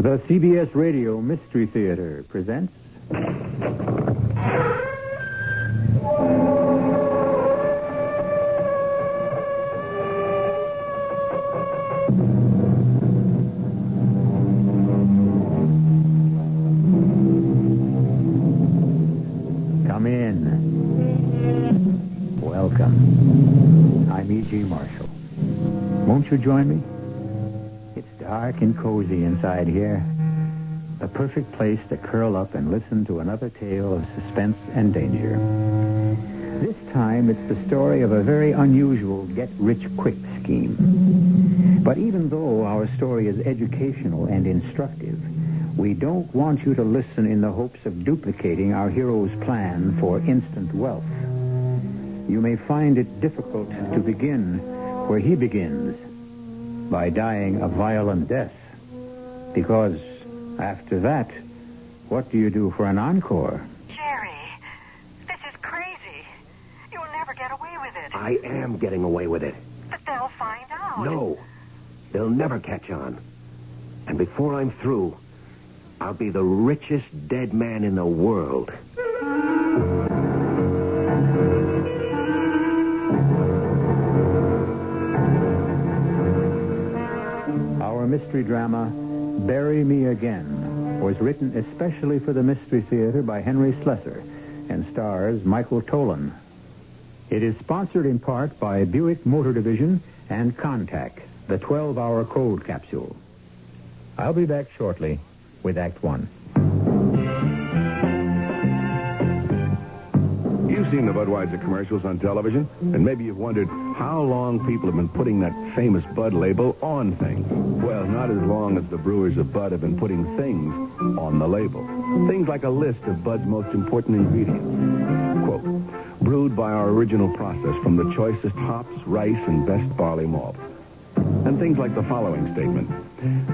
The CBS Radio Mystery Theater presents... Come in. Welcome. I'm E.G. Marshall. Won't you join me? It's dark and cozy inside here. A perfect place to curl up and listen to another tale of suspense and danger. This time, it's the story of a very unusual get-rich-quick scheme. But even though our story is educational and instructive, we don't want you to listen in the hopes of duplicating our hero's plan for instant wealth. You may find it difficult to begin where he begins, by dying a violent death. Because after that, what do you do for an encore? Jerry, this is crazy. You'll never get away with it. I am getting away with it. But they'll find out. No, they'll never catch on. And before I'm through, I'll be the richest dead man in the world. Our mystery drama, Bury Me Again, was written especially for the Mystery Theater by Henry Slessor and stars Michael Tolan. It is sponsored in part by Buick Motor Division and Contact, the 12-hour cold capsule. I'll be back shortly with Act One. You've seen the Budweiser commercials on television, and maybe you've wondered how long people have been putting that famous Bud label on things. Well, not as long as the brewers of Bud have been putting things on the label. Things like a list of Bud's most important ingredients. Quote, brewed by our original process from the choicest hops, rice, and best barley malt. And things like the following statement.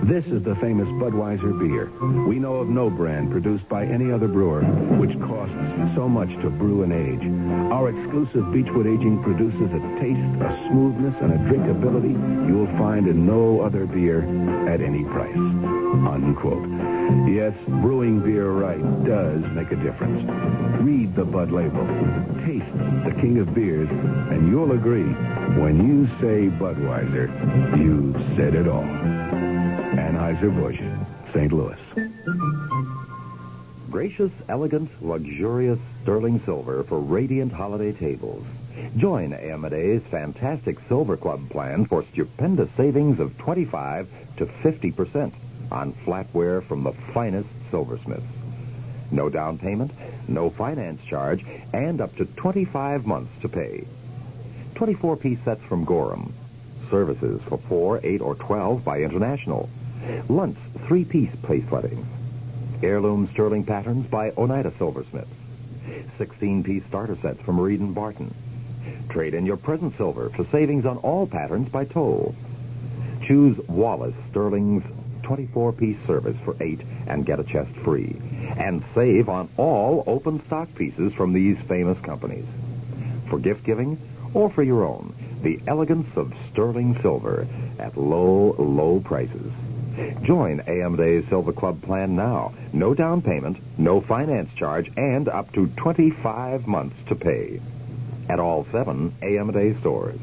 This is the famous Budweiser beer. We know of no brand produced by any other brewer which costs so much to brew and age. Our exclusive Beechwood aging produces a taste, a smoothness, and a drinkability you'll find in no other beer at any price. Unquote. Yes, brewing beer right does make a difference. Read the Bud label. Taste the king of beers, and you'll agree, when you say Budweiser, you've said it all. Anheuser-Busch, St. Louis. Gracious, elegant, luxurious sterling silver for radiant holiday tables. Join A.M.A.'s fantastic Silver Club plan for stupendous savings of 25 to 50% on flatware from the finest silversmiths. No down payment, no finance charge, and up to 25 months to pay. 24-piece sets from Gorham. Services for 4, 8, or 12 by International. Luntz 3-piece place weddings. Heirloom sterling patterns by Oneida Silversmiths. 16-piece starter sets from Reed and Barton. Trade in your present silver for savings on all patterns by Toll. Choose Wallace Sterling's 24-piece service for 8 and get a chest free. And save on all open stock pieces from these famous companies. For gift giving or for your own, the elegance of sterling silver at low, low prices. Join A.M.A.'s Silver Club plan now. No down payment, no finance charge, and up to 25 months to pay. At all 7 A.M.A. stores.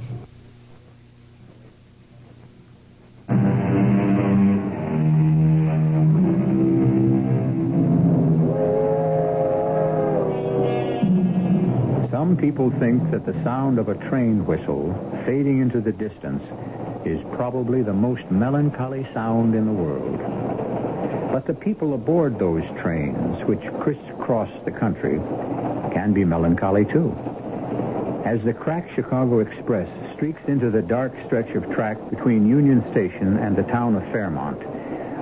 Some people think that the sound of a train whistle fading into the distance is probably the most melancholy sound in the world. But the people aboard those trains, which crisscross the country, can be melancholy too. As the cracked Chicago Express streaks into the dark stretch of track between Union Station and the town of Fairmont,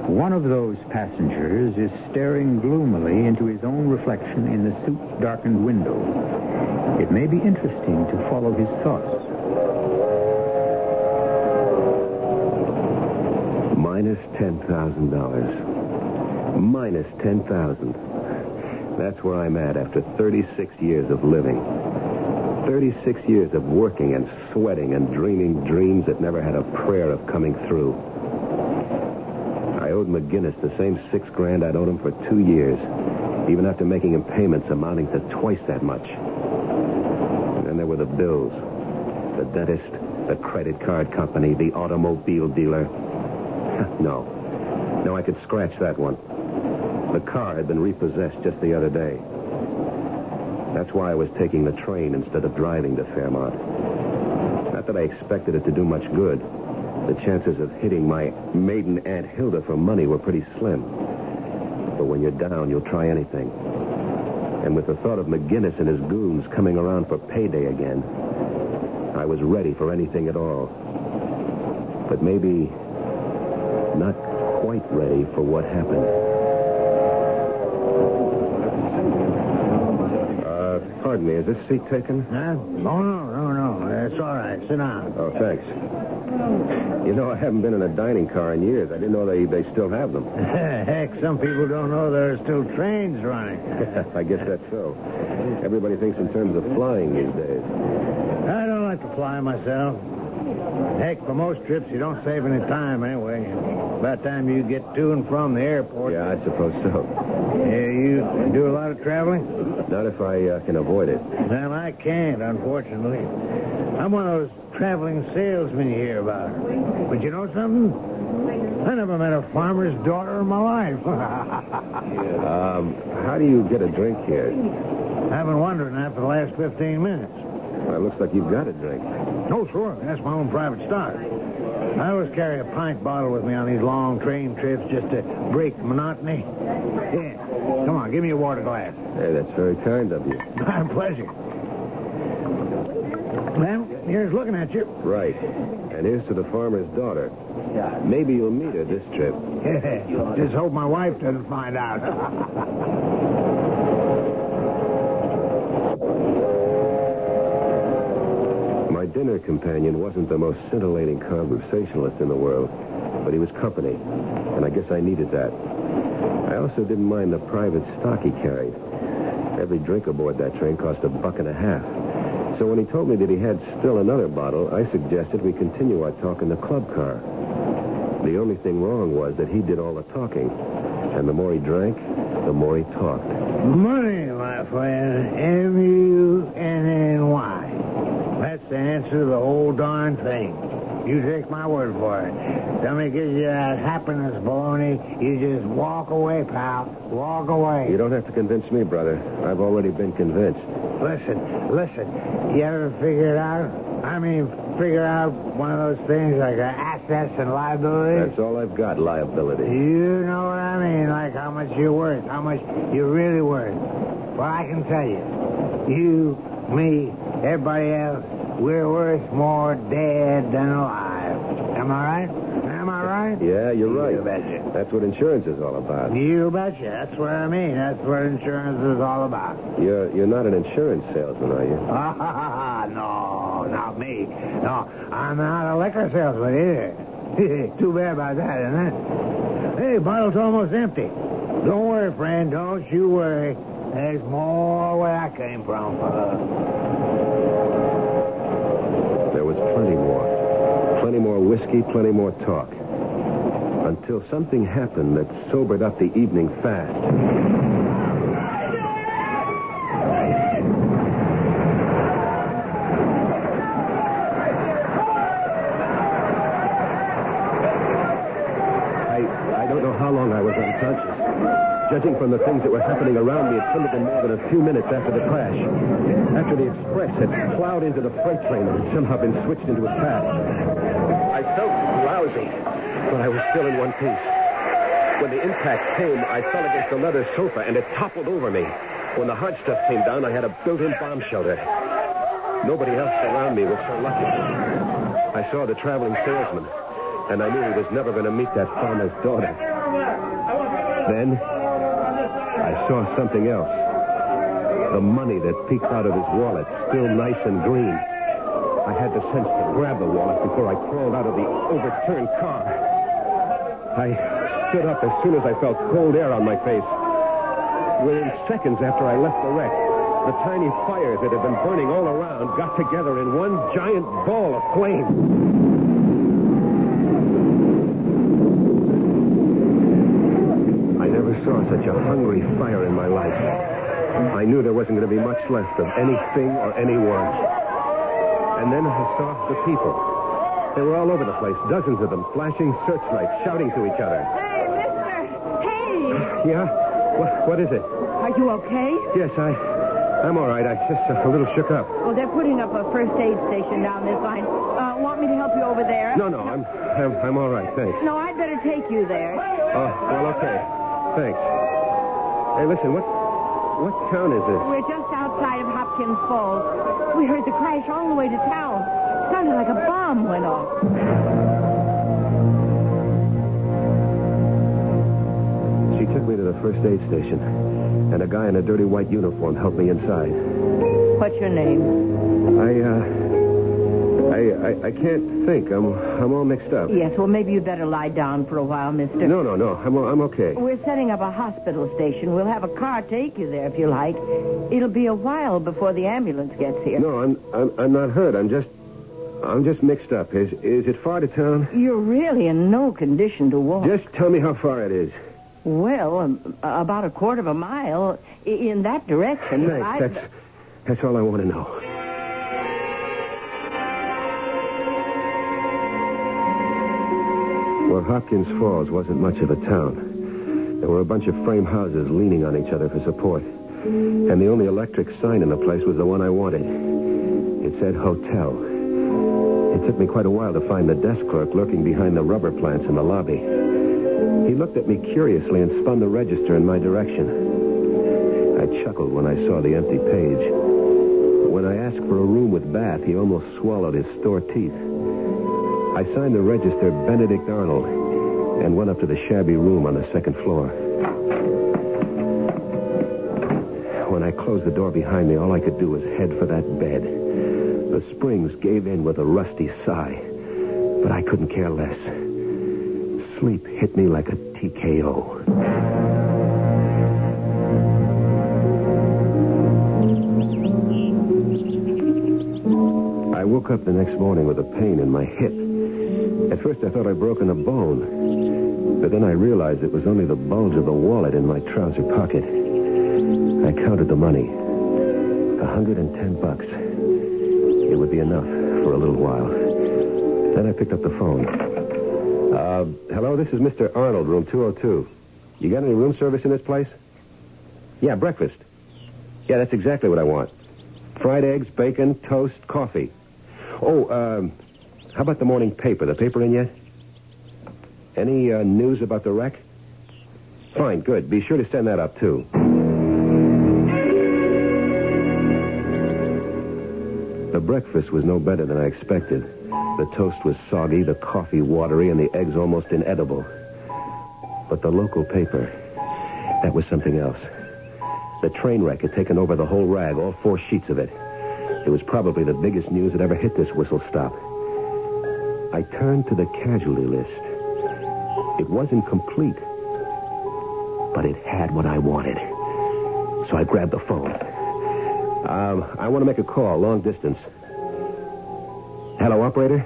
one of those passengers is staring gloomily into his own reflection in the soot-darkened window. It may be interesting to follow his thoughts. Minus $10,000. Minus $10,000. That's where I'm at after 36 years of living. 36 years of working and sweating and dreaming dreams that never had a prayer of coming through. I owed McGinnis the same $6,000 I'd owed him for 2 years, even after making him payments amounting to twice that much. And then there were the bills. The dentist, the credit card company, the automobile dealer. No, I could scratch that one. The car had been repossessed just the other day. That's why I was taking the train instead of driving to Fairmont. Not that I expected it to do much good. The chances of hitting my maiden Aunt Hilda for money were pretty slim. But when you're down, you'll try anything. And with the thought of McGinnis and his goons coming around for payday again, I was ready for anything at all. But maybe not quite ready for what happened. Pardon me, is this seat taken? Huh? Oh, no. It's all right. Sit down. Oh, thanks. You know, I haven't been in a dining car in years. I didn't know they still have them. Heck, some people don't know there are still trains running. I guess that's so. Everybody thinks in terms of flying these days. I don't like to fly myself. Heck, for most trips, you don't save any time anyway. By the time you get to and from the airport. Yeah, I suppose so. Yeah, you do a lot of traveling? Not if I can avoid it. Well, I can't, unfortunately. I'm one of those traveling salesmen you hear about. But you know something? I never met a farmer's daughter in my life. How do you get a drink here? I've been wondering that for the last 15 minutes. Well, it looks like you've got a drink. Oh, sure. That's my own private stock. I always carry a pint bottle with me on these long train trips just to break monotony. Yeah. Come on, give me a water glass. Hey, that's very kind of you. My pleasure. Well, here's looking at you. Right. And here's to the farmer's daughter. Maybe you'll meet her this trip. Just hope my wife doesn't find out. My dinner companion wasn't the most scintillating conversationalist in the world, but he was company, and I guess I needed that. I also didn't mind the private stock he carried. Every drink aboard that train cost $1.50. So when he told me that he had still another bottle, I suggested we continue our talk in the club car. The only thing wrong was that he did all the talking, and the more he drank, the more he talked. Money, my friend. M-U-N-N-Y. That's the answer to the whole darn thing. You take my word for it. Somebody gives you that happiness baloney, you just walk away, pal. Walk away. You don't have to convince me, brother. I've already been convinced. Listen. You ever figure it out? Figure out one of those things like assets and liabilities? That's all I've got, liability. You know what I mean, like how much you're worth, how much you're really worth. Well, I can tell you, you, me, everybody else, we're worth more dead than alive. Am I right? Am I right? Yeah, you're right. You betcha. That's what insurance is all about. You betcha. That's what I mean. That's what insurance is all about. You're not an insurance salesman, are you? No, not me. No, I'm not a liquor salesman either. Too bad about that, isn't it? Hey, bottle's almost empty. Don't worry, friend. Don't you worry. There's more where I came from, fella. There was plenty more. Plenty more whiskey, plenty more talk. Until something happened that sobered up the evening fast. I don't know how long I was unconscious. Judging from the things that were happening around me, it couldn't have been more than a few minutes after the crash. After the express had plowed into the freight train and had somehow been switched into its path. I felt lousy, but I was still in one piece. When the impact came, I fell against a leather sofa, and it toppled over me. When the hard stuff came down, I had a built-in bomb shelter. Nobody else around me was so lucky. I saw the traveling salesman, and I knew he was never going to meet that farmer's daughter. Then, I saw something else. The money that peeked out of his wallet, still nice and green. I had the sense to grab the wallet before I crawled out of the overturned car. I stood up as soon as I felt cold air on my face. Within seconds after I left the wreck, the tiny fires that had been burning all around got together in one giant ball of flame. never saw such a hungry fire in my life. I knew there wasn't going to be much left of anything or anyone. And then I saw the people. They were all over the place, dozens of them, flashing searchlights, shouting to each other. Hey, mister! Hey! Yeah? What is it? Are you okay? Yes, I'm all right. I'm just a little shook up. Well, they're putting up a first aid station down this line. Want me to help you over there? No, I'm all right, thanks. No, I'd better take you there. Oh, well, okay. Thanks. Hey, listen, what town is this? We're just outside of Hopkins Falls. We heard the crash all the way to town. Sounded like a bomb went off. She took me to the first aid station, and a guy in a dirty white uniform helped me inside. What's your name? I can't think. I'm all mixed up. Yes, well, maybe you'd better lie down for a while, mister. No. I'm okay. We're setting up a hospital station. We'll have a car take you there if you like. It'll be a while before the ambulance gets here. No, I'm not hurt. I'm just mixed up. Is it far to town? You're really in no condition to walk. Just tell me how far it is. Well, about a quarter of a mile in that direction. Thanks. That's all I want to know. Well, Hopkins Falls wasn't much of a town. There were a bunch of frame houses leaning on each other for support. And the only electric sign in the place was the one I wanted. It said hotel. It took me quite a while to find the desk clerk lurking behind the rubber plants in the lobby. He looked at me curiously and spun the register in my direction. I chuckled when I saw the empty page. When I asked for a room with bath, he almost swallowed his store teeth. I signed the register Benedict Arnold and went up to the shabby room on the second floor. When I closed the door behind me, all I could do was head for that bed. The springs gave in with a rusty sigh, but I couldn't care less. Sleep hit me like a TKO. I woke up the next morning with a pain in my hip. At first I thought I'd broken a bone, but then I realized it was only the bulge of the wallet in my trouser pocket. I counted the money. $110. It would be enough for a little while. Then I picked up the phone. Hello, this is Mr. Arnold, room 202. You got any room service in this place? Yeah, breakfast. Yeah, that's exactly what I want. Fried eggs, bacon, toast, coffee. Oh, how about the morning paper? The paper in yet? Any news about the wreck? Fine, good. Be sure to send that up, too. The breakfast was no better than I expected. The toast was soggy, the coffee watery, and the eggs almost inedible. But the local paper, that was something else. The train wreck had taken over the whole rag, all 4 sheets of it. It was probably the biggest news that ever hit this whistle stop. I turned to the casualty list. It wasn't complete, but it had what I wanted. So I grabbed the phone. I want to make a call, long distance. Hello, operator?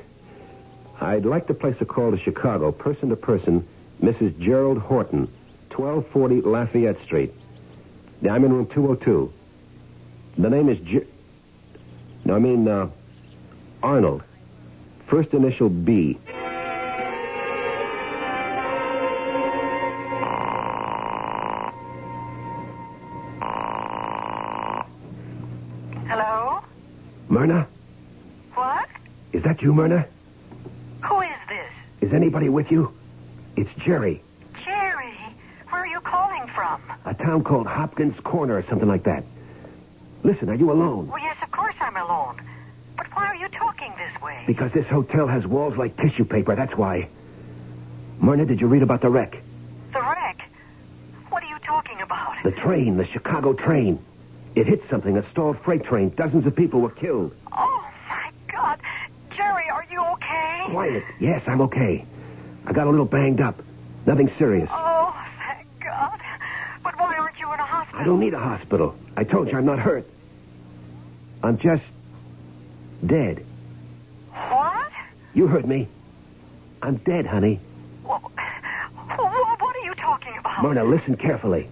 I'd like to place a call to Chicago, person to person, Mrs. Gerald Horton, 1240 Lafayette Street. I'm in room 202. The name is Arnold. First initial B. Hello? Myrna? What? Is that you, Myrna? Who is this? Is anybody with you? It's Jerry. Jerry, where are you calling from? A town called Hopkins Corner or something like that. Listen, are you alone? Well, yes, of course I'm alone. But why are you talking this way? Because this hotel has walls like tissue paper, that's why. Myrna, did you read about the wreck? The wreck? What are you talking about? The train, the Chicago train. It hit something, a stalled freight train. Dozens of people were killed. Oh, my God. Jerry, are you okay? Quiet. Yes, I'm okay. I got a little banged up. Nothing serious. Oh, thank God. But why aren't you in a hospital? I don't need a hospital. I told you I'm not hurt. I'm just dead. What? You heard me. I'm dead, honey. What are you talking about? Myrna, listen carefully.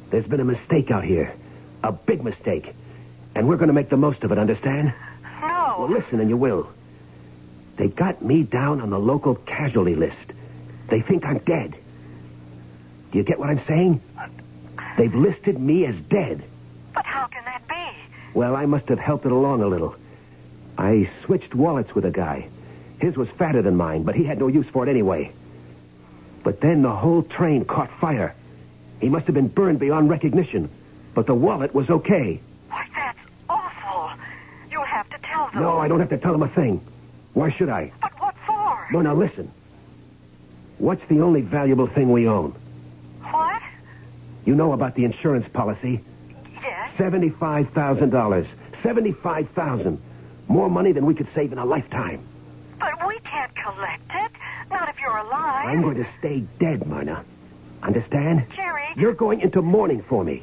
There's been a mistake out here. A big mistake. And we're going to make the most of it, understand? No. Well, listen and you will. They got me down on the local casualty list. They think I'm dead. Do you get what I'm saying? They've listed me as dead. But how can that be? Well, I must have helped it along a little. I switched wallets with a guy. His was fatter than mine, but he had no use for it anyway. But then the whole train caught fire. He must have been burned beyond recognition. But the wallet was okay. Why, that's awful. You'll have to tell them. No, I don't have to tell them a thing. Why should I? But what for? No, now listen. What's the only valuable thing we own? What? You know about the insurance policy? Yes. $75,000. $75,000. More money than we could save in a lifetime. But we can't collect it. Not if you're alive. I'm going to stay dead, Myrna. Understand? Jerry. You're going into mourning for me.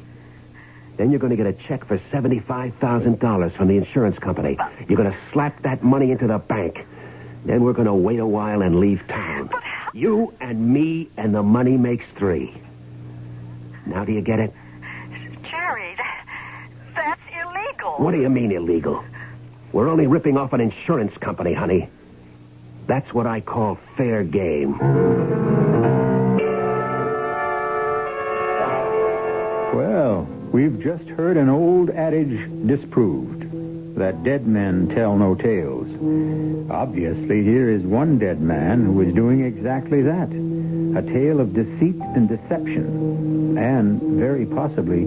Then you're going to get a check for $75,000 from the insurance company. You're going to slap that money into the bank. Then we're going to wait a while and leave town. But how... You and me and the money makes three. Now do you get it? Jerry, that's illegal. What do you mean illegal? We're only ripping off an insurance company, honey. That's what I call fair game. Well, we've just heard an old adage disproved, that dead men tell no tales. Obviously, here is one dead man who is doing exactly that. A tale of deceit and deception, and very possibly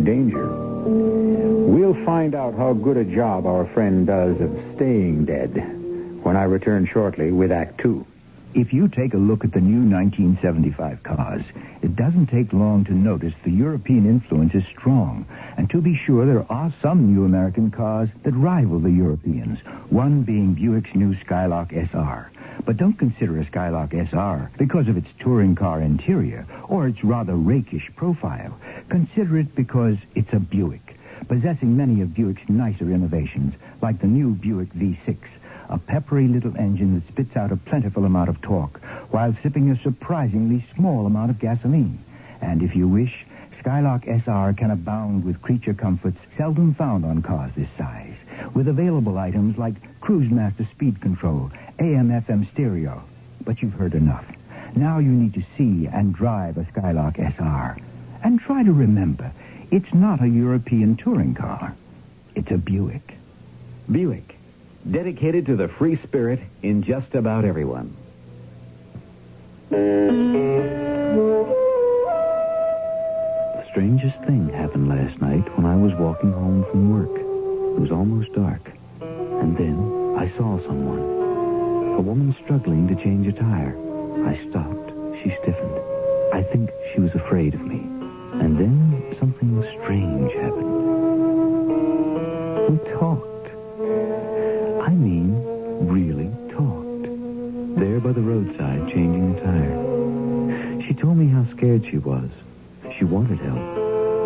danger. We'll find out how good a job our friend does of staying dead when I return shortly with Act Two. If you take a look at the new 1975 cars, it doesn't take long to notice the European influence is strong. And to be sure, there are some new American cars that rival the Europeans, one being Buick's new Skylark SR. But don't consider a Skylark SR because of its touring car interior or its rather rakish profile. Consider it because it's a Buick, possessing many of Buick's nicer innovations, like the new Buick V6, a peppery little engine that spits out a plentiful amount of torque while sipping a surprisingly small amount of gasoline. And if you wish, Skylark SR can abound with creature comforts seldom found on cars this size, with available items like Cruise Master speed control, AM/FM stereo. But you've heard enough. Now you need to see and drive a Skylark SR. And try to remember, it's not a European touring car. It's a Buick. Buick, dedicated to the free spirit in just about everyone. The strangest thing happened last night when I was walking home from work. It was almost dark. And then I saw someone. A woman struggling to change a tire. I stopped. She stiffened. I think she was afraid of me. And then something strange happened. We talked. I mean, really talked. There by the roadside, changing the tire. She told me how scared she was. She wanted help,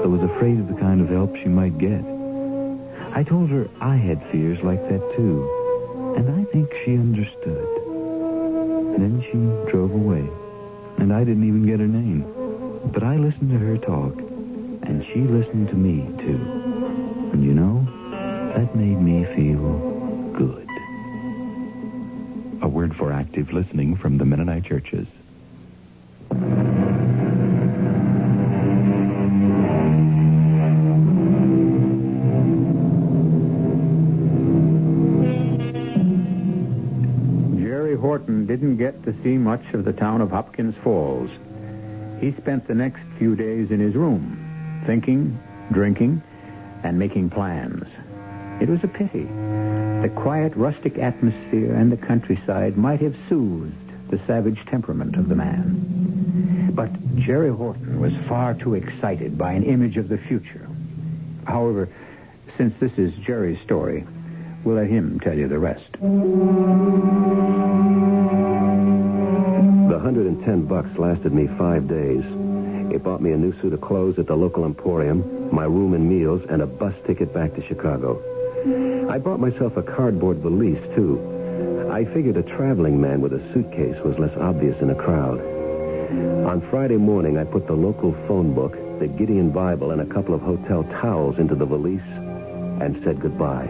but was afraid of the kind of help she might get. I told her I had fears like that, too. And I think she understood. Then she drove away. And I didn't even get her name. But I listened to her talk. And she listened to me, too. And you know, that made me feel good. A word for active listening from the Mennonite churches. Jerry Horton didn't get to see much of the town of Hopkins Falls. He spent the next few days in his room, thinking, drinking, and making plans. It was a pity. The quiet, rustic atmosphere and the countryside might have soothed the savage temperament of the man. But Jerry Horton was far too excited by an image of the future. However, since this is Jerry's story, we'll let him tell you the rest. The $110 lasted me 5 days. It bought me a new suit of clothes at the local emporium, my room and meals, and a bus ticket back to Chicago. I bought myself a cardboard valise, too. I figured a traveling man with a suitcase was less obvious in a crowd. On Friday morning, I put the local phone book, the Gideon Bible, and a couple of hotel towels into the valise and said goodbye.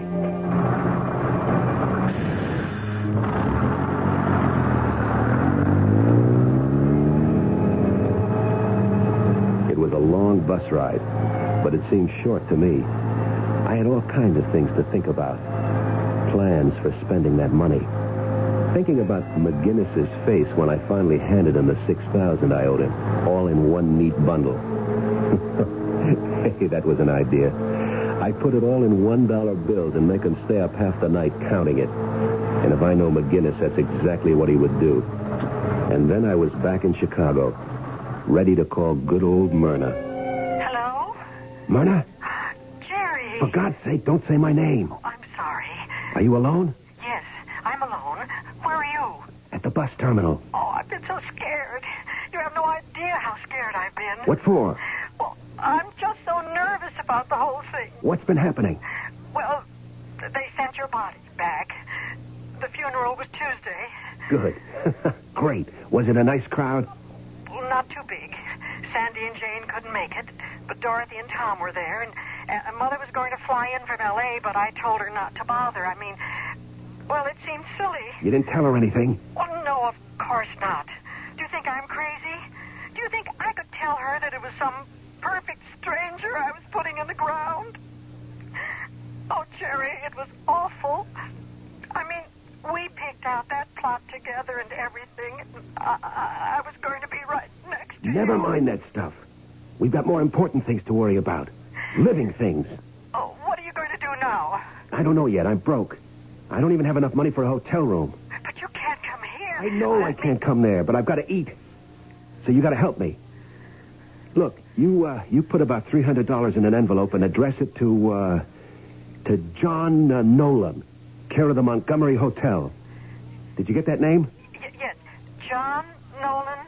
It was a long bus ride, but it seemed short to me. I had all kinds of things to think about. Plans for spending that money. Thinking about McGinnis's face when I finally handed him the $6,000 I owed him, all in one neat bundle. Hey, that was an idea. I put it all in $1 bills and make him stay up half the night counting it. And if I know McGinnis, that's exactly what he would do. And then I was back in Chicago, ready to call good old Myrna. Hello? Myrna? Jerry. For God's sake, don't say my name. Oh, I'm sorry. Are you alone? Yes, I'm alone. Where are you? At the bus terminal. Oh, I've been so scared. You have no idea how scared I've been. What for? Well, I'm just so nervous about the whole thing. What's been happening? Well, they sent your body back. The funeral was Tuesday. Good. Great. Was it a nice crowd? Well, not too big. Sandy and Jane couldn't make it, but Dorothy and Tom were there, and Mother was going to fly in from L.A., but I told her not to bother. I mean, well, it seemed silly. You didn't tell her anything? Well, no, of course not. Do you think I'm crazy? Do you think I could tell her that it was some perfect stranger I was putting in the ground? Oh, Jerry, it was awful. I mean, we picked out that plot together and everything. I was going to be right next to you. Never mind that stuff. We've got more important things to worry about. Living things. Oh, what are you going to do now? I don't know yet. I'm broke. I don't even have enough money for a hotel room. But you can't come here. I know I can't come there, but I've got to eat. So you got to help me. Look, you put about $300 in an envelope and address it to John Nolan, care of the Montgomery Hotel. Did you get that name? Yes. John Nolan,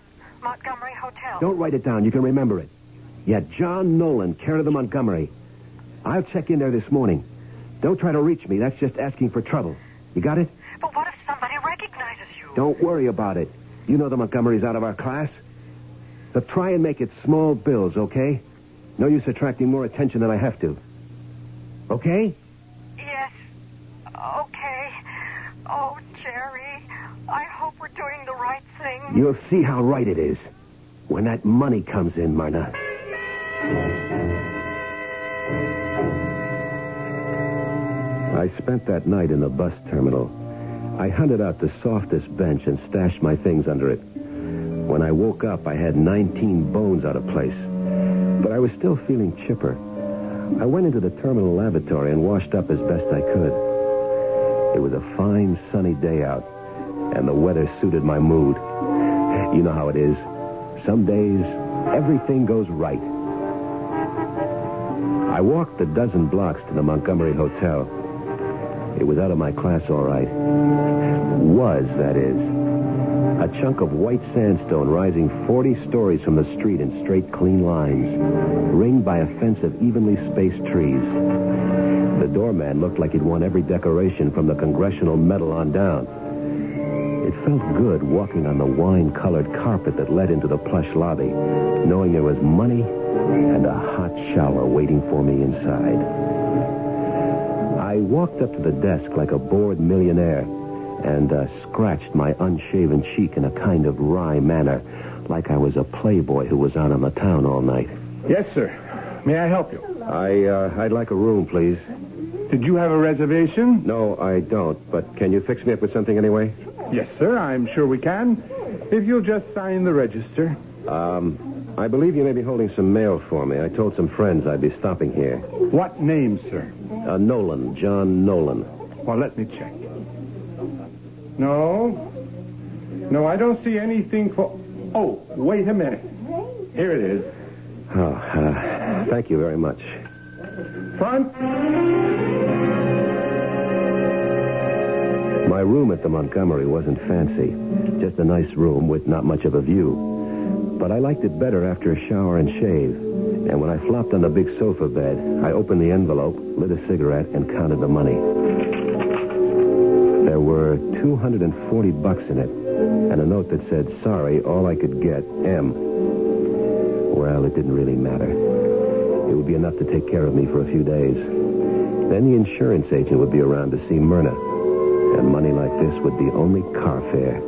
Montgomery Hotel. Don't write it down. You can remember it. Yeah, John Nolan, care of the Montgomery. I'll check in there this morning. Don't try to reach me. That's just asking for trouble. You got it? But what if somebody recognizes you? Don't worry about it. You know the Montgomerys out of our class. But try and make it small bills, okay? No use attracting more attention than I have to. Okay? Yes. Okay. Oh, Jerry, I hope we're doing the right thing. You'll see how right it is when that money comes in, Myrna. I spent that night in the bus terminal. I hunted out the softest bench and stashed my things under it. When I woke up, I had 19 bones out of place. But I was still feeling chipper. I went into the terminal lavatory and washed up as best I could. It was a fine, sunny day out, and the weather suited my mood. You know how it is. Some days, everything goes right. I walked a dozen blocks to the Montgomery Hotel. It was out of my class, all right. Was, that is. A chunk of white sandstone rising 40 stories from the street in straight, clean lines, ringed by a fence of evenly spaced trees. The doorman looked like he'd won every decoration from the Congressional Medal on down. It felt good walking on the wine-colored carpet that led into the plush lobby, knowing there was money and a hot shower waiting for me inside. I walked up to the desk like a bored millionaire and scratched my unshaven cheek in a kind of wry manner, like I was a playboy who was out on the town all night. Yes, sir. May I help you? I'd like a room, please. Did you have a reservation? No, I don't. But can you fix me up with something anyway? Yes, sir. I'm sure we can. If you'll just sign the register. I believe you may be holding some mail for me. I told some friends I'd be stopping here. What name, sir? Nolan, John Nolan. Well, let me check. No, I don't see anything for... Oh, wait a minute. Here it is. Oh, thank you very much. Front. My room at the Montgomery wasn't fancy. Just a nice room with not much of a view. But I liked it better after a shower and shave. And when I flopped on the big sofa bed, I opened the envelope, lit a cigarette, and counted the money. There were $240 in it, and a note that said, sorry, all I could get, M. Well, it didn't really matter. It would be enough to take care of me for a few days. Then the insurance agent would be around to see Myrna, and money like this would be only car fare.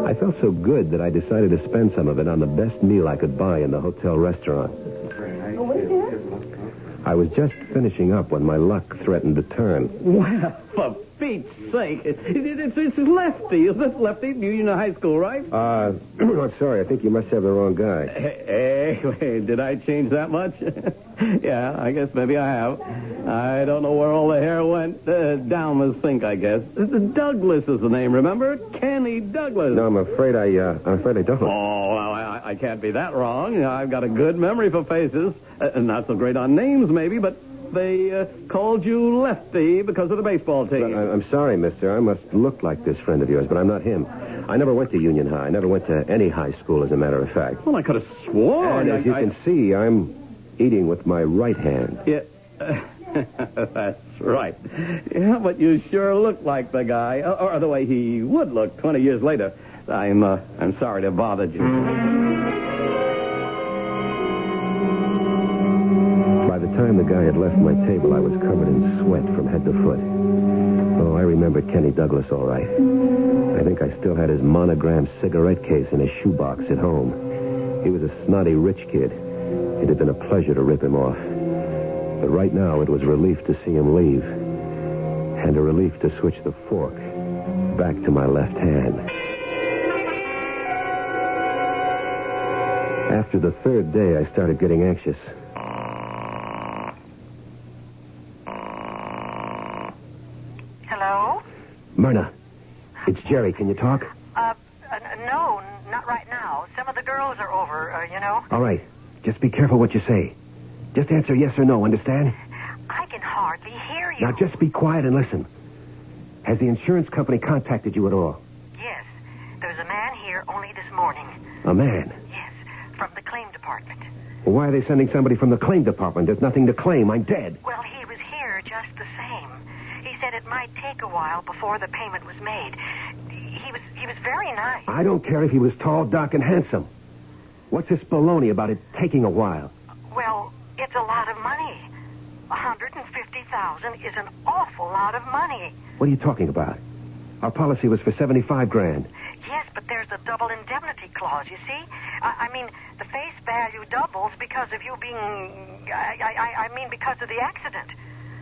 I felt so good that I decided to spend some of it on the best meal I could buy in the hotel restaurant. I was just finishing up when my luck threatened to turn. Well, for Pete's sake, it's Lefty. Is this Lefty? You know high school, right? I'm sorry. I think you must have the wrong guy. Hey, did I change that much? Yeah, I guess maybe I have. I don't know where all the hair went. Down the sink, I guess. Douglas is the name, remember? Kenny Douglas. No, I'm afraid I don't. Oh, well, I can't be that wrong. I've got a good memory for faces. Not so great on names, maybe, but they called you Lefty because of the baseball team. I'm sorry, mister. I must look like this friend of yours, but I'm not him. I never went to Union High. I never went to any high school, as a matter of fact. Well, I could have sworn. And as you can see, I'm eating with my right hand. Yeah. That's right. Yeah, but you sure look like the guy, or the way he would look 20 years later. I'm sorry to bother you. By the time the guy had left my table, I was covered in sweat from head to foot. Oh, I remembered Kenny Douglas all right. I think I still had his monogrammed cigarette case in a shoebox at home. He was a snotty rich kid. It had been a pleasure to rip him off. But right now, it was relief to see him leave. And a relief to switch the fork back to my left hand. After the third day, I started getting anxious. Hello? Myrna, it's Jerry. Can you talk? No, not right now. Some of the girls are over, you know. All right. Just be careful what you say. Just answer yes or no, understand? I can hardly hear you. Now, just be quiet and listen. Has the insurance company contacted you at all? Yes. There's a man here only this morning. A man? Yes, from the claim department. Well, why are they sending somebody from the claim department? There's nothing to claim. I'm dead. Well, he was here just the same. He said it might take a while before the payment was made. He was very nice. I don't care if he was tall, dark, and handsome. What's this baloney about it taking a while? Well, it's a lot of money. $150,000 is an awful lot of money. What are you talking about? Our policy was for $75,000. Yes, but there's a double indemnity clause, you see? I mean, the face value doubles because of you being... I mean, because of the accident.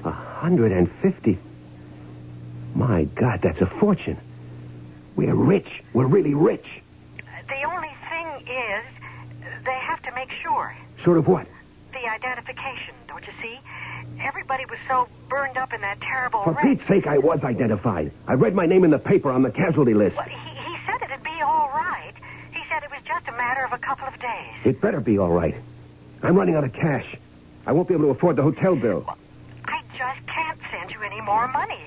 150? My God, that's a fortune. We're rich. We're really rich. The only thing is, they have to make sure. Sure of what? The identification, don't you see? Everybody was so burned up in that terrible For wreck. Pete's sake, I was identified. I read my name in the paper on the casualty list. Well, he said it'd be all right. He said it was just a matter of a couple of days. It better be all right. I'm running out of cash. I won't be able to afford the hotel bill. Well, I just can't send you any more money.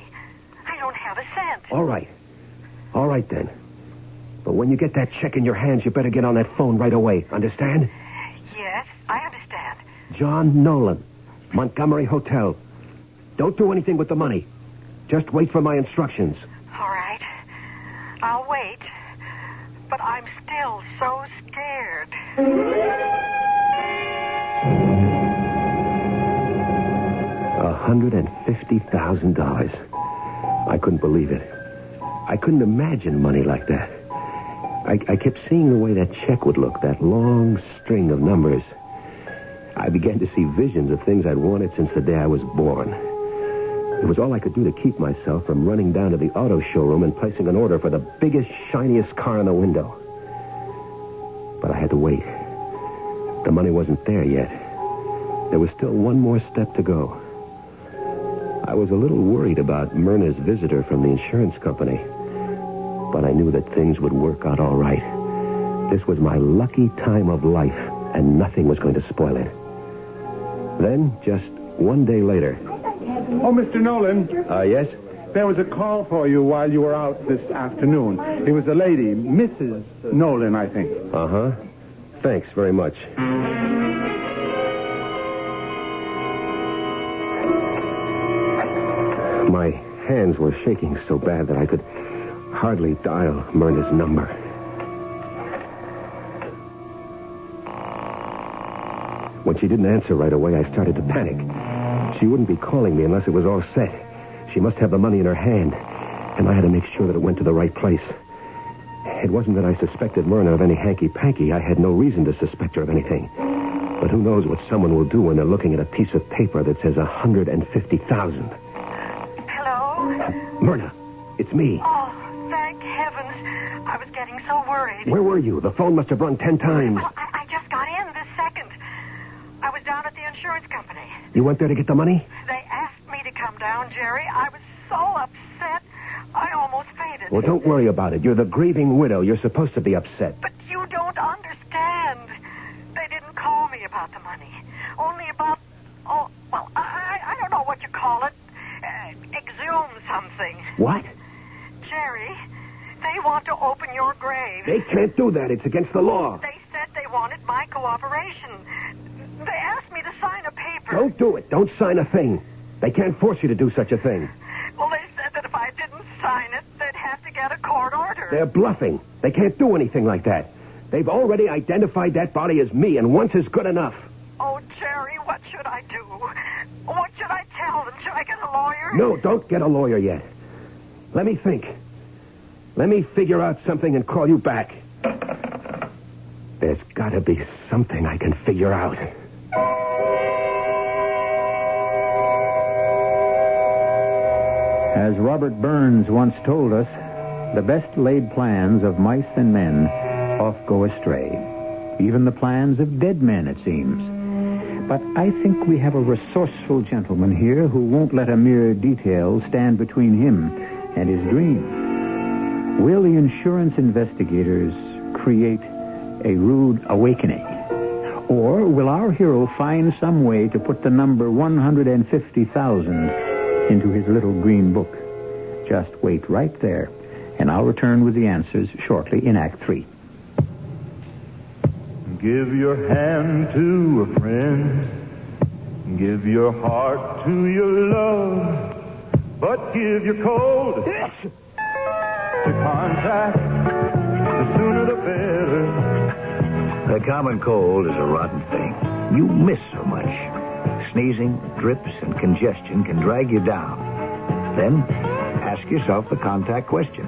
I don't have a cent. All right. All right, then. But when you get that check in your hands, you better get on that phone right away. Understand? Yes, I understand. John Nolan, Montgomery Hotel. Don't do anything with the money. Just wait for my instructions. All right. I'll wait. But I'm still so scared. $150,000. I couldn't believe it. I couldn't imagine money like that. I kept seeing the way that check would look, that long string of numbers. I began to see visions of things I'd wanted since the day I was born. It was all I could do to keep myself from running down to the auto showroom and placing an order for the biggest, shiniest car in the window. But I had to wait. The money wasn't there yet. There was still one more step to go. I was a little worried about Myrna's visitor from the insurance company, but I knew that things would work out all right. This was my lucky time of life, and nothing was going to spoil it. Then, just one day later... Oh, Mr. Nolan. Yes? There was a call for you while you were out this afternoon. It was a lady, Mrs. Nolan, I think. Uh-huh. Thanks very much. My hands were shaking so bad that I could hardly dial Myrna's number. When she didn't answer right away, I started to panic. She wouldn't be calling me unless it was all set. She must have the money in her hand, and I had to make sure that it went to the right place. It wasn't that I suspected Myrna of any hanky-panky. I had no reason to suspect her of anything. But who knows what someone will do when they're looking at a piece of paper that says $150,000. Hello? Myrna, it's me. Oh, thank heavens. I was getting so worried. Where were you? The phone must have rung 10 times. Well, I just got in this second. I was down at the insurance company. You went there to get the money? They asked me to come down, Jerry. I was so upset, I almost fainted. Well, don't worry about it. You're the grieving widow. You're supposed to be upset. But you don't understand. They didn't call me about the money. Only about, I don't know what you call it. Exhume something. What? Jerry, they want to open your grave. They can't do that. It's against the law. They said they wanted my cooperation. They asked me to sign a paper. Don't do it. Don't sign a thing. They can't force you to do such a thing. Well, they said that if I didn't sign it, they'd have to get a court order. They're bluffing. They can't do anything like that. They've already identified that body as me, and once is good enough. Oh, Jerry, what should I do? What should I tell them? Should I get a lawyer? No, don't get a lawyer yet. Let me think. Let me figure out something and call you back. There's got to be something I can figure out. As Robert Burns once told us, the best laid plans of mice and men oft go astray. Even the plans of dead men, it seems. But I think we have a resourceful gentleman here who won't let a mere detail stand between him and his dream. Will the insurance investigators create a rude awakening? Or will our hero find some way to put the number 150,000 into his little green book? Just wait right there, and I'll return with the answers shortly in Act 3. Give your hand to a friend. Give your heart to your love. But give your cold to contact. The sooner the better. The common cold is a rotten thing. You miss so much. Sneezing, drips, and congestion can drag you down. Then ask yourself the contact question.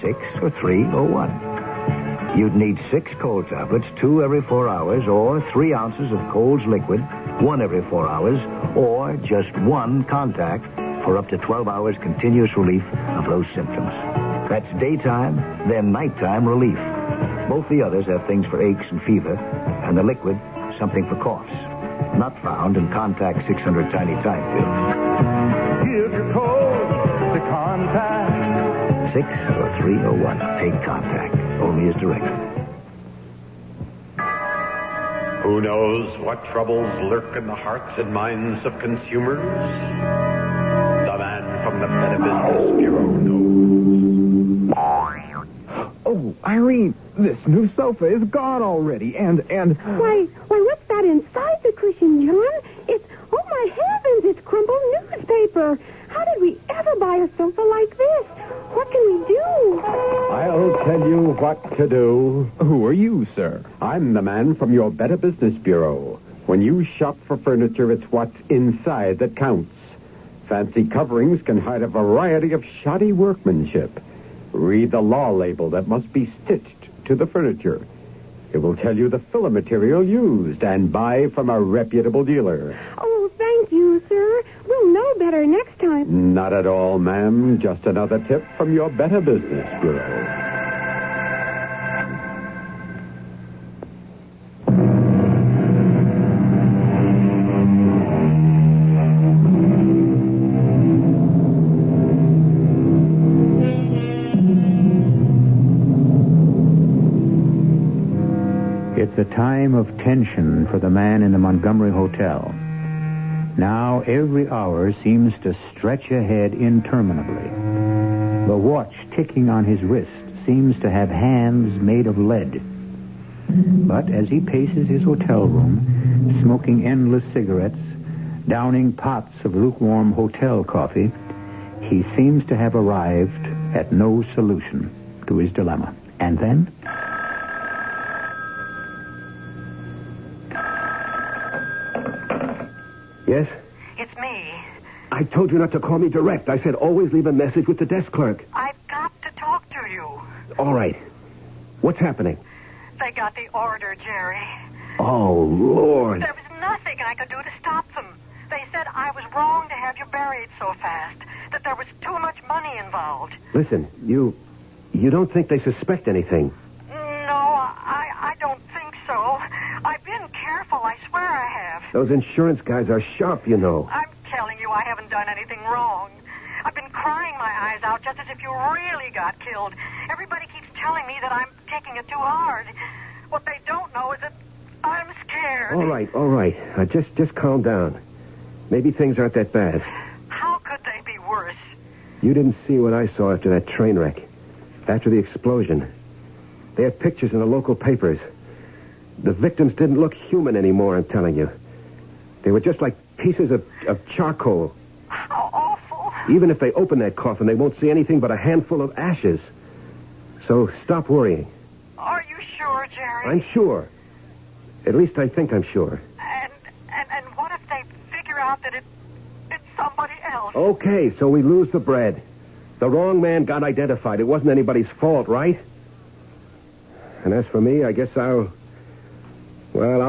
6 or 3 or 1? You'd need 6 cold tablets, 2 every 4 hours, or 3 ounces of Cold's liquid, 1 every 4 hours, or just 1 contact for up to 12 hours continuous relief of those symptoms. That's daytime, then nighttime relief. Both the others have things for aches and fever, and the liquid, something for coughs. Not found in Contact 600 Tiny Time pills. Give your cold to contact. 6 or 3 or 1. Take Contact. Only as directed. Who knows what troubles lurk in the hearts and minds of consumers? The man from the Better Business Bureau knows. Oh, Irene, this new sofa is gone already, and... Why, what's that inside the cushion, John? Oh my heavens, it's crumpled newspaper. How did we ever buy a sofa like this? What can we do? I'll tell you what to do. Who are you, sir? I'm the man from your Better Business Bureau. When you shop for furniture, it's what's inside that counts. Fancy coverings can hide a variety of shoddy workmanship. Read the law label that must be stitched to the furniture. It will tell you the filler material used, and buy from a reputable dealer. Oh, thank you, sir. We'll know better next time. Not at all, ma'am. Just another tip from your Better Business Bureau. It's a time of tension for the man in the Montgomery Hotel. Now every hour seems to stretch ahead interminably. The watch ticking on his wrist seems to have hands made of lead. But as he paces his hotel room, smoking endless cigarettes, downing pots of lukewarm hotel coffee, he seems to have arrived at no solution to his dilemma. And then... Yes? It's me. I told you not to call me direct. I said always leave a message with the desk clerk. I've got to talk to you. All right. What's happening? They got the order, Jerry. Oh, Lord. There was nothing I could do to stop them. They said I was wrong to have you buried so fast, that there was too much money involved. Listen, you don't think they suspect anything? No, I don't think so. I've been careful, I swear I have. Those insurance guys are sharp, you know. I'm telling you, I haven't done anything wrong. I've been crying my eyes out just as if you really got killed. Everybody keeps telling me that I'm taking it too hard. What they don't know is that I'm scared. All right. Just calm down. Maybe things aren't that bad. How could they be worse? You didn't see what I saw after that train wreck. After the explosion. They had pictures in the local papers. The victims didn't look human anymore, I'm telling you. They were just like pieces of charcoal. How awful. Even if they open that coffin, they won't see anything but a handful of ashes. So stop worrying. Are you sure, Jerry? I'm sure. At least I think I'm sure. And what if they figure out that it's somebody else? Okay, so we lose the bread. The wrong man got identified. It wasn't anybody's fault, right? And as for me, I guess I'll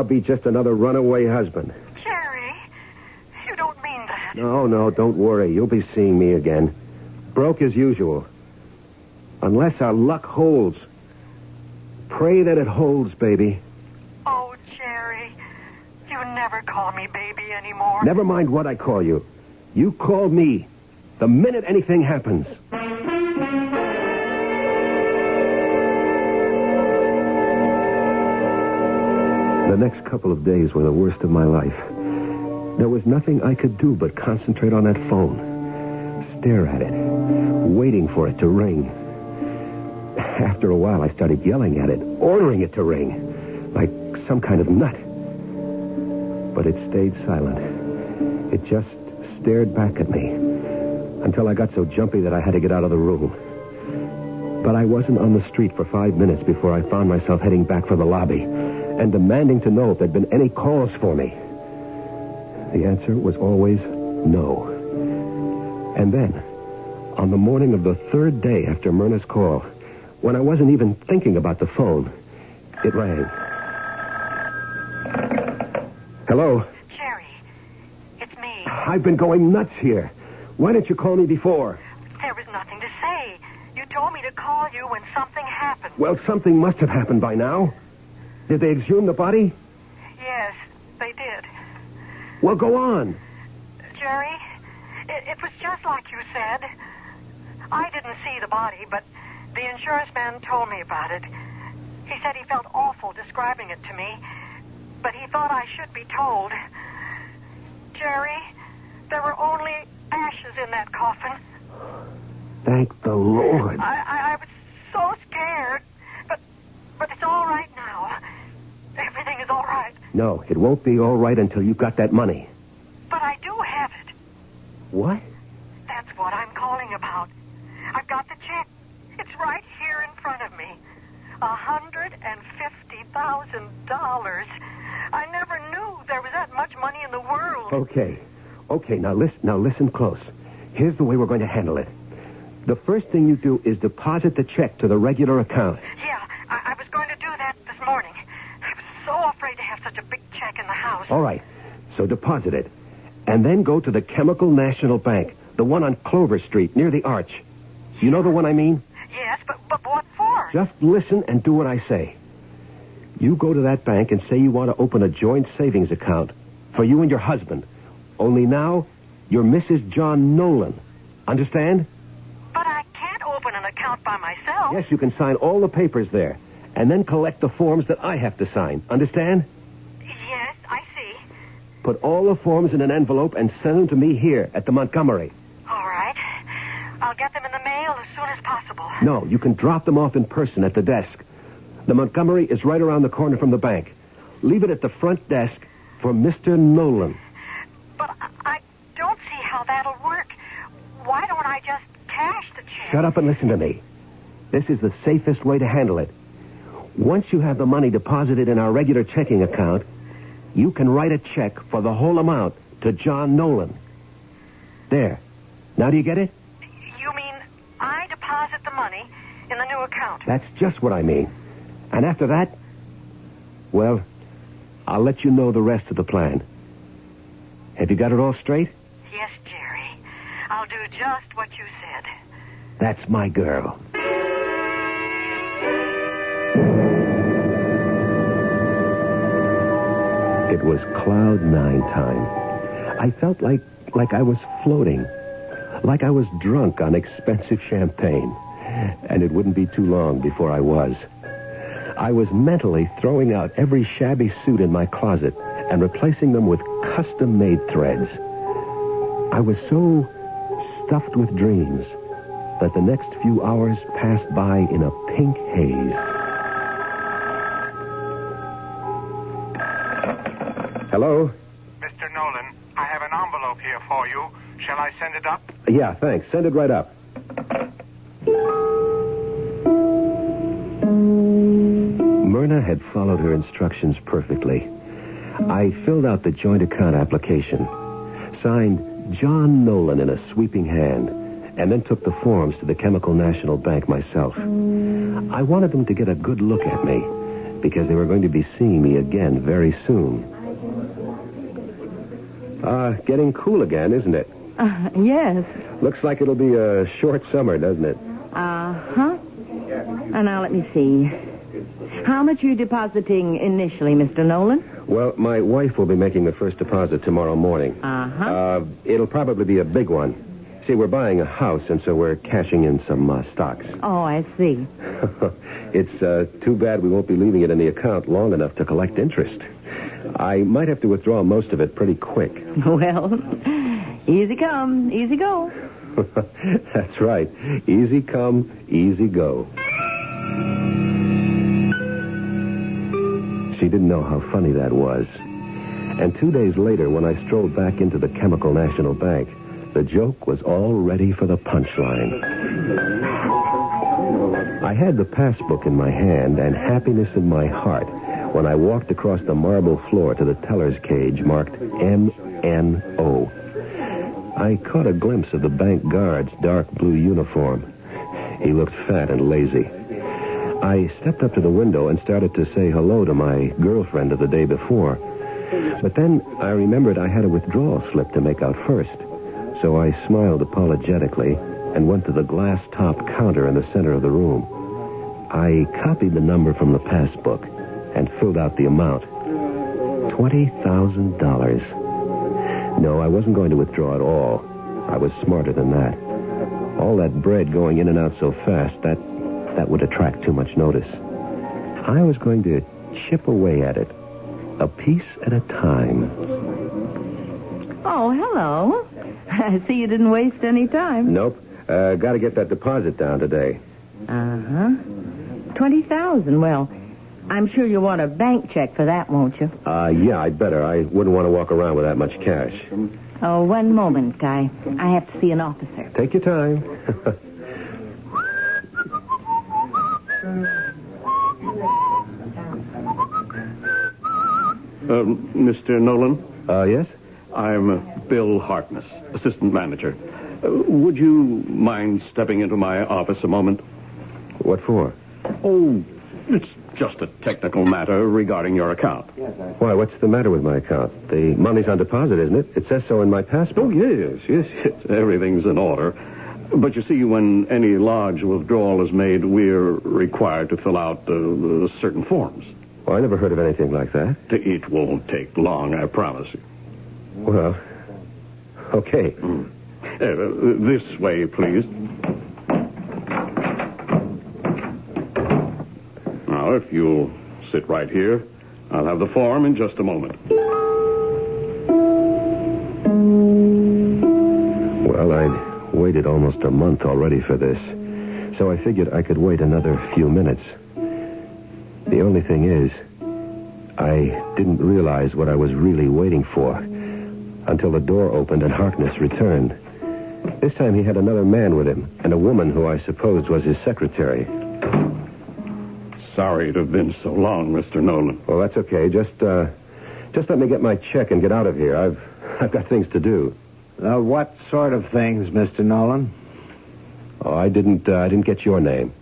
be just another runaway husband. Jerry, you don't mean that. No, don't worry. You'll be seeing me again. Broke as usual. Unless our luck holds. Pray that it holds, baby. Oh, Jerry, you never call me baby anymore. Never mind what I call you. You call me the minute anything happens. The next couple of days were the worst of my life. There was nothing I could do but concentrate on that phone. Stare at it, waiting for it to ring. After a while, I started yelling at it, ordering it to ring, like some kind of nut. But it stayed silent. It just stared back at me until I got so jumpy that I had to get out of the room. But I wasn't on the street for 5 minutes before I found myself heading back for the lobby and demanding to know if there'd been any calls for me. The answer was always no. And then, on the morning of the third day after Myrna's call, when I wasn't even thinking about the phone, it rang. Hello? Jerry, it's me. I've been going nuts here. Why didn't you call me before? There was nothing to say. You told me to call you when something happened. Well, something must have happened by now. Did they exhume the body? Yes, they did. Well, go on. Jerry, it was just like you said. I didn't see the body, but the insurance man told me about it. He said he felt awful describing it to me, but he thought I should be told. Jerry, there were only ashes in that coffin. Thank the Lord. I was so scared, but it's all right now. Everything is all right. No, it won't be all right until you've got that money. But I do have it. What? That's what I'm calling about. I've got the check. It's right here in front of me. $150,000. I never knew there was that much money in the world. Okay, now listen close. Here's the way we're going to handle it. The first thing you do is deposit the check to the regular account. Yeah, I was going to do that this morning. I was so afraid to have such a big check in the house. All right, so deposit it. And then go to the Chemical National Bank, the one on Clover Street, near the Arch. You know the one I mean? Yes, but what for? Just listen and do what I say. You go to that bank and say you want to open a joint savings account for you and your husband. Only now, you're Mrs. John Nolan. Understand? But I can't open an account by myself. Yes, you can sign all the papers there. And then collect the forms that I have to sign. Understand? Yes, I see. Put all the forms in an envelope and send them to me here at the Montgomery. All right. I'll get them in the mail as soon as possible. No, you can drop them off in person at the desk. The Montgomery is right around the corner from the bank. Leave it at the front desk for Mr. Nolan. But I don't see how that'll work. Why don't I just cash the check? shut up and listen to me. This is the safest way to handle it. Once you have the money deposited in our regular checking account, you can write a check for the whole amount to John Nolan. There. Now do you get it? You mean I deposit the money in the new account? That's just what I mean. And after that, well, I'll let you know the rest of the plan. Have you got it all straight? Yes, Jerry. I'll do just what you said. That's my girl. It was cloud nine time. I felt like I was floating, like I was drunk on expensive champagne. And it wouldn't be too long before I was. I was mentally throwing out every shabby suit in my closet and replacing them with custom-made threads. I was so stuffed with dreams that the next few hours passed by in a pink haze. Hello? Mr. Nolan, I have an envelope here for you. Shall I send it up? Yeah, thanks. Send it right up. Myrna had followed her instructions perfectly. I filled out the joint account application, signed John Nolan in a sweeping hand, and then took the forms to the Chemical National Bank myself. I wanted them to get a good look at me, because they were going to be seeing me again very soon. Getting cool again, isn't it? Yes. Looks like it'll be a short summer, doesn't it? Uh-huh. Now, let me see. How much are you depositing initially, Mr. Nolan? Well, my wife will be making the first deposit tomorrow morning. Uh-huh. It'll probably be a big one. See, we're buying a house, and so we're cashing in some stocks. Oh, I see. It's too bad we won't be leaving it in the account long enough to collect interest. I might have to withdraw most of it pretty quick. Well, easy come, easy go. That's right. Easy come, easy go. She didn't know how funny that was. And 2 days later, when I strolled back into the Chemical National Bank, the joke was all ready for the punchline. I had the passbook in my hand and happiness in my heart when I walked across the marble floor to the teller's cage marked M-N-O. I caught a glimpse of the bank guard's dark blue uniform. He looked fat and lazy. I stepped up to the window and started to say hello to my girlfriend of the day before. But then I remembered I had a withdrawal slip to make out first. So I smiled apologetically and went to the glass-top counter in the center of the room. I copied the number from the passbook and filled out the amount. $20,000. No, I wasn't going to withdraw at all. I was smarter than that. All that bread going in and out so fast, that would attract too much notice. I was going to chip away at it, a piece at a time. Oh, hello. I see you didn't waste any time. Nope. Got to get that deposit down today. Uh-huh. $20,000. Well, I'm sure you'll want a bank check for that, won't you? Yeah, I'd better. I wouldn't want to walk around with that much cash. Oh, one moment. I have to see an officer. Take your time. Mr. Nolan? Yes? I'm Bill Harkness, assistant manager. Would you mind stepping into my office a moment? What for? Oh, it's just a technical matter regarding your account. Why, what's the matter with my account? The money's on deposit, isn't it? It says so in my passport. Oh, yes. Everything's in order. But you see, when any large withdrawal is made, we're required to fill out certain forms. Well, I never heard of anything like that. It won't take long, I promise you. Well, okay. This way, please. Now, if you'll sit right here, I'll have the form in just a moment. Well, I'd waited almost a month already for this, so I figured I could wait another few minutes. The only thing is, I didn't realize what I was really waiting for until the door opened and Harkness returned. This time he had another man with him, and a woman who I supposed was his secretary. Sorry to have been so long, Mr. Nolan. Well, that's okay. Just let me get my check and get out of here. I've got things to do. What sort of things, Mr. Nolan? Oh, I didn't get your name.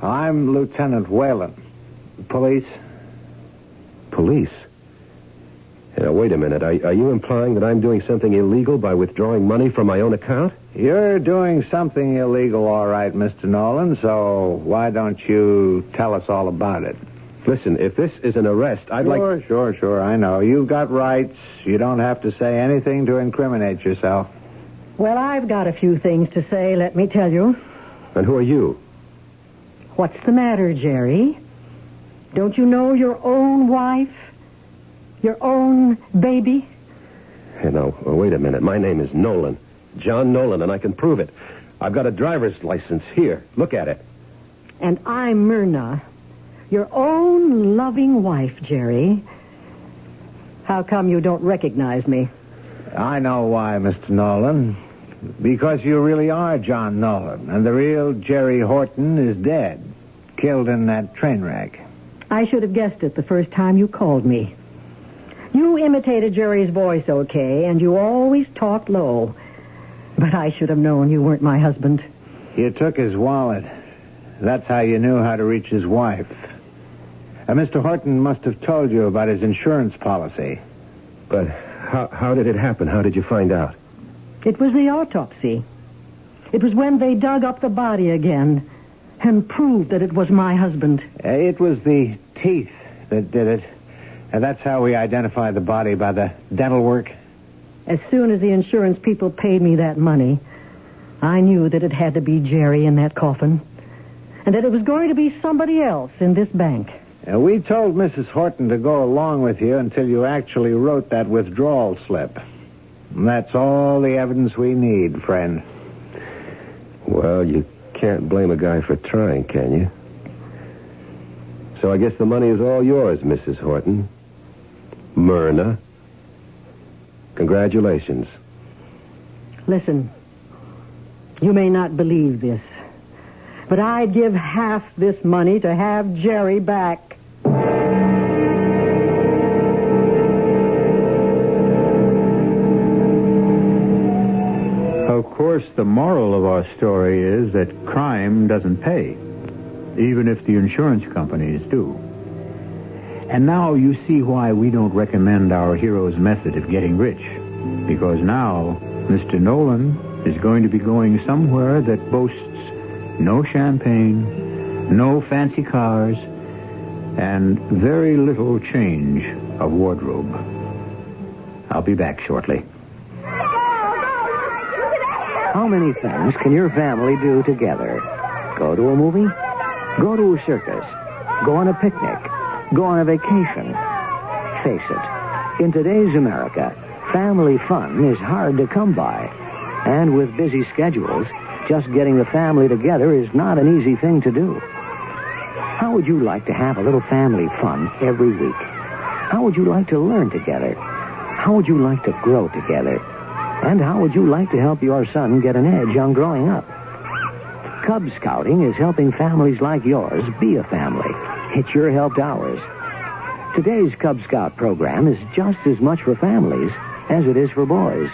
I'm Lieutenant Whalen. Police? Police? Wait a minute. Are you implying that I'm doing something illegal by withdrawing money from my own account? You're doing something illegal, all right, Mr. Nolan, so why don't you tell us all about it? Listen, if this is an arrest, I'd like... Sure, I know. You've got rights. You don't have to say anything to incriminate yourself. Well, I've got a few things to say, let me tell you. And who are you? What's the matter, Jerry? Don't you know your own wife? Your own baby? Wait a minute. My name is Nolan. John Nolan, and I can prove it. I've got a driver's license here. Look at it. And I'm Myrna, your own loving wife, Jerry. How come you don't recognize me? I know why, Mr. Nolan. Because you really are John Nolan, and the real Jerry Horton is dead, killed in that train wreck. I should have guessed it the first time you called me. You imitated Jerry's voice okay, and you always talked low. But I should have known you weren't my husband. You took his wallet. That's how you knew how to reach his wife. Mr. Horton must have told you about his insurance policy. But how did it happen? How did you find out? It was the autopsy. It was when they dug up the body again and proved that it was my husband. It was the teeth that did it. And that's how we identified the body, by the dental work. As soon as the insurance people paid me that money, I knew that it had to be Jerry in that coffin, and that it was going to be somebody else in this bank. We told Mrs. Horton to go along with you until you actually wrote that withdrawal slip. And that's all the evidence we need, friend. Well, you can't blame a guy for trying, can you? So I guess the money is all yours, Mrs. Horton. Myrna. Congratulations. Listen, you may not believe this, but I'd give half this money to have Jerry back. Of course, the moral of our story is that crime doesn't pay, even if the insurance companies do. And now you see why we don't recommend our hero's method of getting rich. Because now, Mr. Nolan is going to be going somewhere that boasts no champagne, no fancy cars, and very little change of wardrobe. I'll be back shortly. How many things can your family do together? Go to a movie? Go to a circus? Go on a picnic? Go on a vacation? Face it, in today's America, family fun is hard to come by. And with busy schedules, just getting the family together is not an easy thing to do. How would you like to have a little family fun every week? How would you like to learn together? How would you like to grow together? And how would you like to help your son get an edge on growing up? Cub Scouting is helping families like yours be a family. It sure helped ours. Today's Cub Scout program is just as much for families as it is for boys.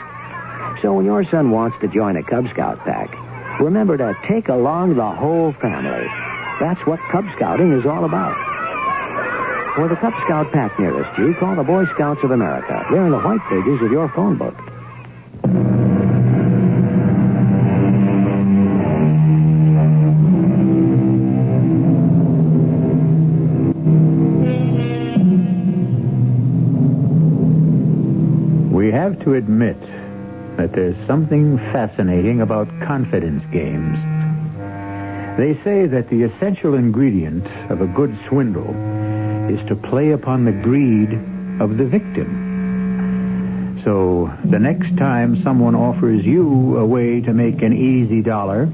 So when your son wants to join a Cub Scout pack, remember to take along the whole family. That's what Cub Scouting is all about. For the Cub Scout pack nearest you, call the Boy Scouts of America. They're in the white pages of your phone book. We have to admit that there's something fascinating about confidence games. They say that the essential ingredient of a good swindle is to play upon the greed of the victim. So the next time someone offers you a way to make an easy dollar,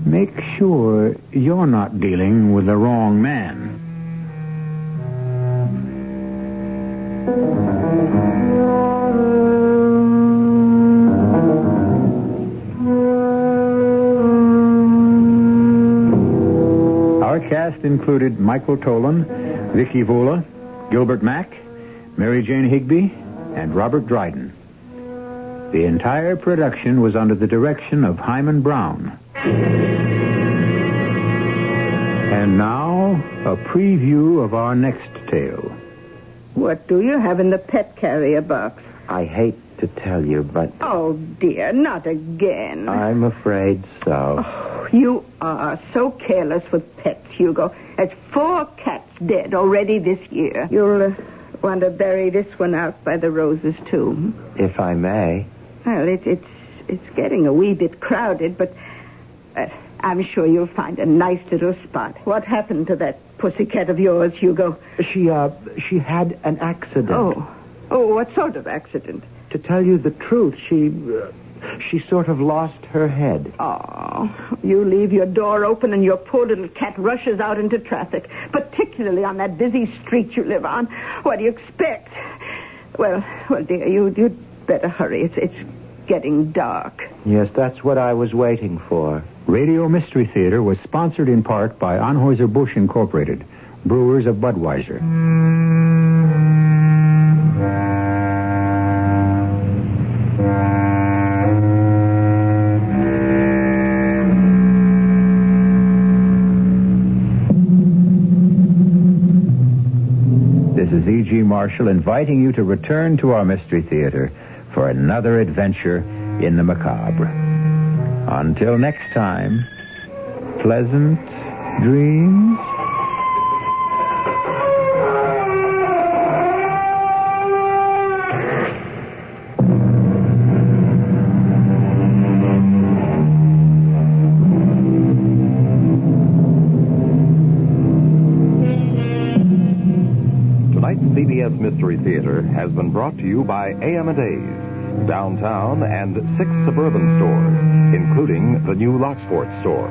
make sure you're not dealing with the wrong man. cast included Michael Tolan, Vicky Vola, Gilbert Mack, Mary Jane Higby, and Robert Dryden. The entire production was under the direction of Hyman Brown. And now, a preview of our next tale. What do you have in the pet carrier box? I hate to tell you, but... Oh, dear, not again. I'm afraid so. Oh, you are so careless with pets, Hugo. There's 4 cats dead already this year. You'll want to bury this one out by the roses, too. If I may. Well, it's getting a wee bit crowded, but I'm sure you'll find a nice little spot. What happened to that pussycat of yours, Hugo? She had an accident. Oh, what sort of accident? To tell you the truth, she sort of lost her head. Oh, you leave your door open and your poor little cat rushes out into traffic, particularly on that busy street you live on. What do you expect? Well, dear, you'd better hurry. It's getting dark. Yes, that's what I was waiting for. Radio Mystery Theater was sponsored in part by Anheuser-Busch Incorporated, brewers of Budweiser. This is E.G. Marshall inviting you to return to our Mystery Theater for another adventure in the macabre. Until next time, pleasant dreams. Tonight's CBS Mystery Theater has been brought to you by A.M.&A's, downtown, and 6 suburban stores, including the new Lockport store.